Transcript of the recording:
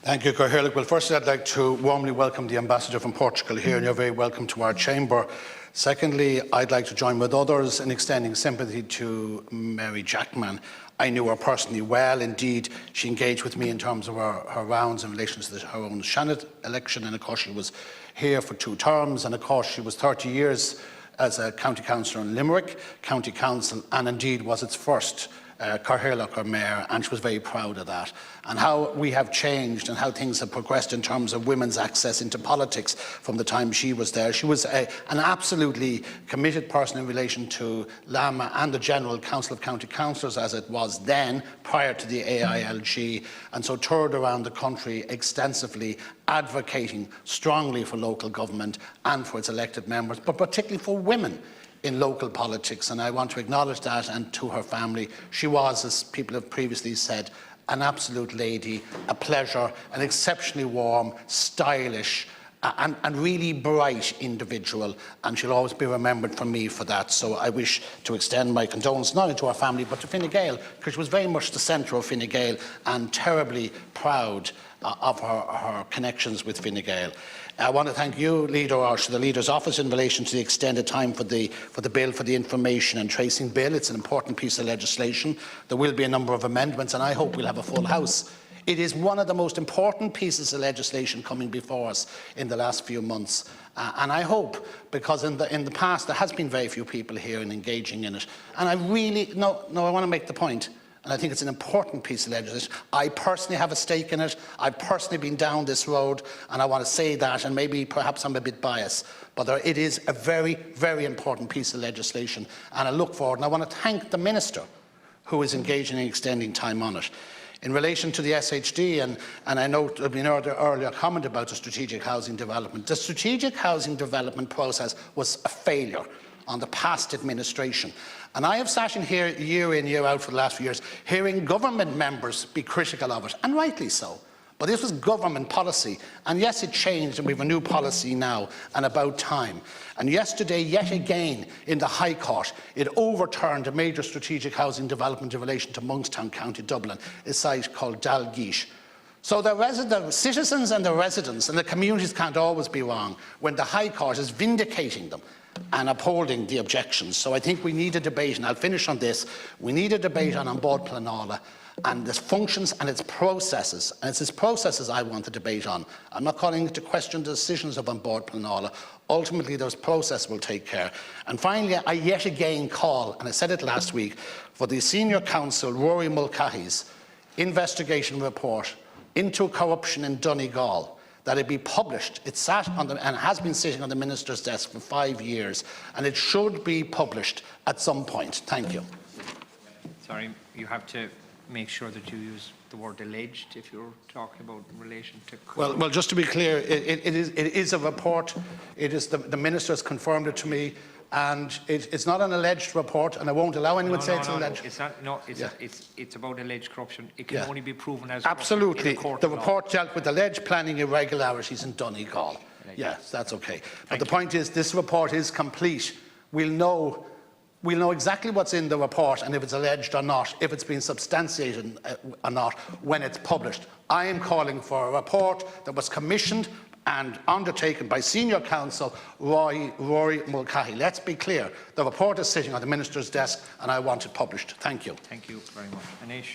Thank you, Cathaoirleach. Well, firstly, I'd like to warmly welcome the Ambassador from Portugal here, and you're very welcome to our chamber. Secondly, I'd like to join with others in extending sympathy to Mary Jackman. I knew her personally well. Indeed, she engaged with me in terms of her rounds in relation to her own Shannon election, and of course she was here for 2 terms, and of course she was 30 years as a county councillor in Limerick County Council, and indeed was its first Cathaoirleach or mayor, and she was very proud of that. And how we have changed and how things have progressed in terms of women's access into politics from the time she was there. She was an absolutely committed person in relation to LAMA and the General Council of County Councillors as it was then, prior to the AILG, and so toured around the country extensively, advocating strongly for local government and for its elected members, but particularly for women in local politics, and I want to acknowledge that. And to her family, she was, as people have previously said, an absolute lady, a pleasure, an exceptionally warm, stylish and really bright individual, and she'll always be remembered from me for that. So I wish to extend my condolences not only to her family but to Fine Gael, because she was very much the centre of Fine Gael and terribly proud of her connections with Fine Gael. I want to thank you, Leader, or the Leader's Office, in relation to the extended time for the bill for the Information and Tracing Bill. It's an important piece of legislation. There will be a number of amendments, and I hope we'll have a full House. It is one of the most important pieces of legislation coming before us in the last few months. And I hope, because in the past there has been very few people here and engaging in it. And I want to make the point, and I think it's an important piece of legislation. I personally have a stake in it. I've personally been down this road, and I want to say that, and maybe perhaps I'm a bit biased, but it is a very, very important piece of legislation, and I look forward, and I want to thank the Minister who is engaging in extending time on it. In relation to the SHD, and I know there has been earlier comment about the strategic housing development. The strategic housing development process was a failure on the past administration. And I have sat in here year in, year out for the last few years, hearing government members be critical of it, and rightly so. But this was government policy, and yes, it changed, and we have a new policy now, and about time. And yesterday, yet again, in the High Court, it overturned a major strategic housing development in relation to Monkstown, County Dublin, a site called Dalgeesh. So the citizens and the residents and the communities can't always be wrong when the High Court is vindicating them and upholding the objections. So I think we need a debate, and I'll finish on this. We need a debate on Board Pleanála and its functions and its processes. And it's its processes I want to debate on. I'm not calling it to question the decisions of Board Pleanála. Ultimately, those processes will take care. And finally, I yet again call, and I said it last week, for the Senior Counsel, Rory Mulcahy's investigation report into corruption in Donegal, that it be published. It sat on and has been sitting on the Minister's desk for 5 years, and it should be published at some point. Thank you. Sorry, you have to make sure that you use the word alleged if you're talking about in relation to... Well, just to be clear, it is a report. It is the Minister has confirmed it to me, and it's not an alleged report, and I won't allow anyone to say it's alleged. It's not. No, it's about alleged corruption. It can only be proven as absolutely. In a court the of report law. dealt with alleged planning irregularities in Donegal. Yes, that's okay. But the point is, this report is complete. We'll know exactly what's in the report, and if it's alleged or not, if it's been substantiated or not, when it's published. I am calling for a report that was commissioned and undertaken by Senior Counsel Rory Mulcahy. Let's be clear, the report is sitting on the Minister's desk, and I want it published. Thank you. Thank you very much. Anish.